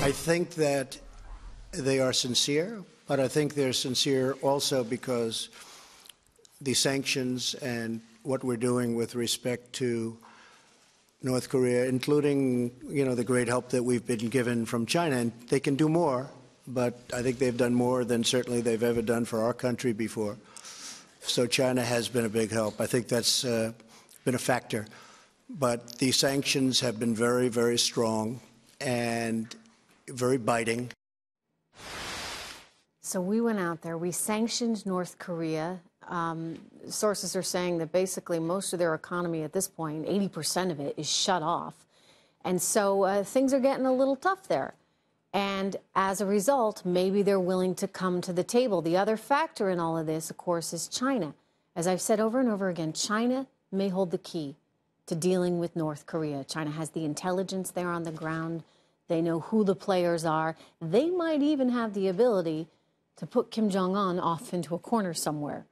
I think that they are sincere, but I think they're sincere also because the sanctions and what we're doing with respect to North Korea, including, the great help that we've been given from China, and they can do more, but I think they've done more than certainly they've ever done for our country before. So China has been a big help. I think that's been a factor. But the sanctions have been very, very strong and very biting. So we went out there, we sanctioned North Korea. Sources are saying that basically most of their economy at this point, 80% of it, is shut off. And so things are getting a little tough there. And as a result, maybe they're willing to come to the table. The other factor in all of this, of course, is China. As I've said over and over again, China may hold the key to dealing with North Korea. China has the intelligence there on the ground. They know who the players are. They might even have the ability to put Kim Jong-un off into a corner somewhere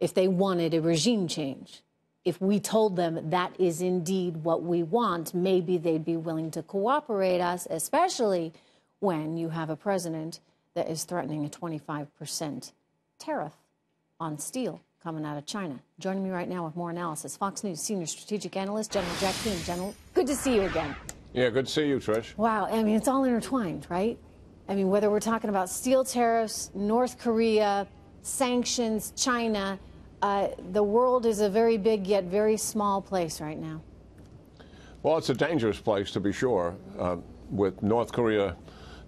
if they wanted a regime change. If we told them that is indeed what we want, maybe they'd be willing to cooperate us, especially when you have a president that is threatening a 25% tariff on steel coming out of China. Joining me right now with more analysis, Fox News senior strategic analyst, General Jack Keane. General, good to see you again. Yeah, good to see you, Trish. Wow, I mean, it's all intertwined, right? I mean, whether we're talking about steel tariffs, North Korea, sanctions, China, the world is a very big yet very small place right now. Well, it's a dangerous place, to be sure, with North Korea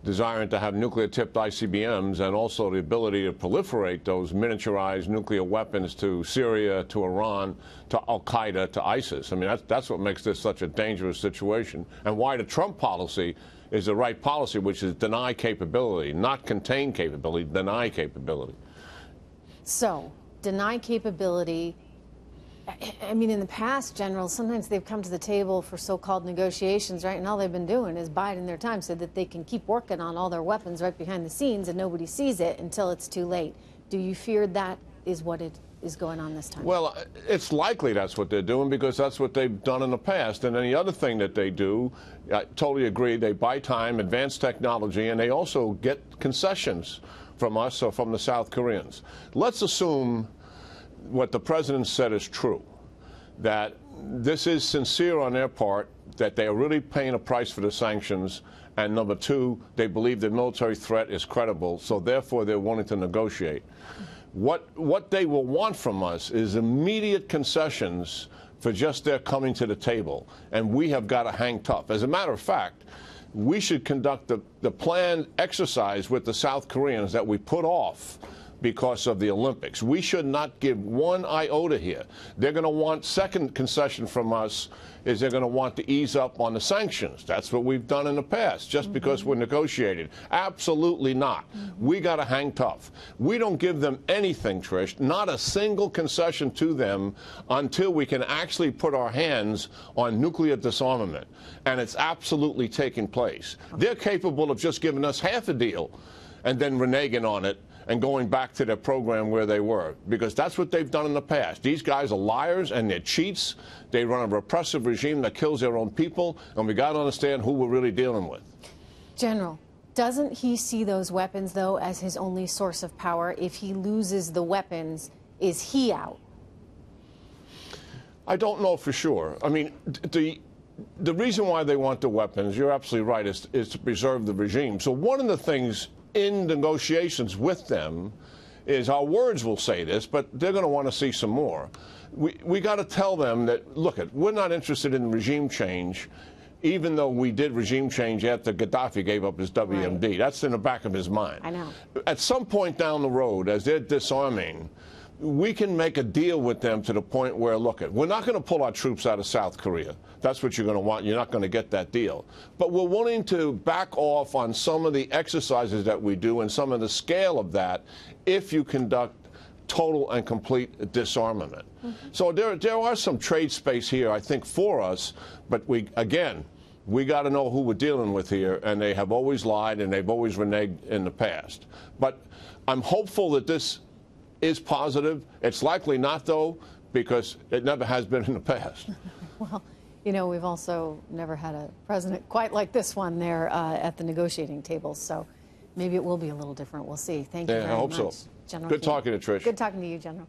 desiring to have nuclear-tipped ICBMs and also the ability to proliferate those miniaturized nuclear weapons to Syria, to Iran, to al-Qaeda, to ISIS. I mean, that's what makes this such a dangerous situation, and why the Trump policy is the right policy, which is deny capability, not contain capability, deny capability. So, deny capability. I mean, in the past, General, sometimes they've come to the table for so-called negotiations, right? And all they've been doing is biding their time so that they can keep working on all their weapons right behind the scenes and nobody sees it until it's too late. Do you fear that is what it is going on this time? Well, it's likely that's what they're doing because that's what they've done in the past. And then the other thing that they do, I totally agree, they buy time, advance technology, and they also get concessions from us or from the South Koreans. Let's assume what the president said is true, that this is sincere on their part, that they are really paying a price for the sanctions, and number two, they believe the military threat is credible, so therefore they're wanting to negotiate. What they will want from us is immediate concessions for just their coming to the table, and we have got to hang tough. As a matter of fact, we should conduct the planned exercise with the South Koreans that we put off because of the Olympics. We should not give one iota here. They're going to want, second concession from us is they're going to want to ease up on the sanctions. That's what we've done in the past, just because we're negotiating. Absolutely not. We got to hang tough. We don't give them anything, Trish, not a single concession to them until we can actually put our hands on nuclear disarmament. And it's absolutely taking place. They're capable of just giving us half a deal and then reneging on it and going back to their program where they were, because that's what they've done in the past. These guys are liars and they're cheats. They run a repressive regime that kills their own people, and we got to understand who we're really dealing with. General, doesn't he see those weapons, though, as his only source of power? If he loses the weapons, is he out? I don't know for sure. I mean, the reason why they want the weapons, you're absolutely right, is to preserve the regime. So one of the things in negotiations with them is, our words will say this, but they're going to want to see some more. We got to tell them that, look, we're not interested in regime change, even though we did regime change after Gaddafi gave up his WMD. Right. That's in the back of his mind. I know. At some point down the road, as they're disarming, we can make a deal with them to the point where, look, we're not going to pull our troops out of South Korea. That's what you're going to want. You're not going to get that deal. But we're willing to back off on some of the exercises that we do and some of the scale of that if you conduct total and complete disarmament. So there are some trade space here, I think, for us. But we got to know who we're dealing with here, and they have always lied and they've always reneged in the past. But I'm hopeful that this is positive. It's likely not, though, because it never has been in the past. Well, you know, we've also never had a president quite like this one there at the negotiating table. So maybe it will be a little different. We'll see. Thank you very I hope much, so. General Good Keane. talking to Trish. Good talking to you, General.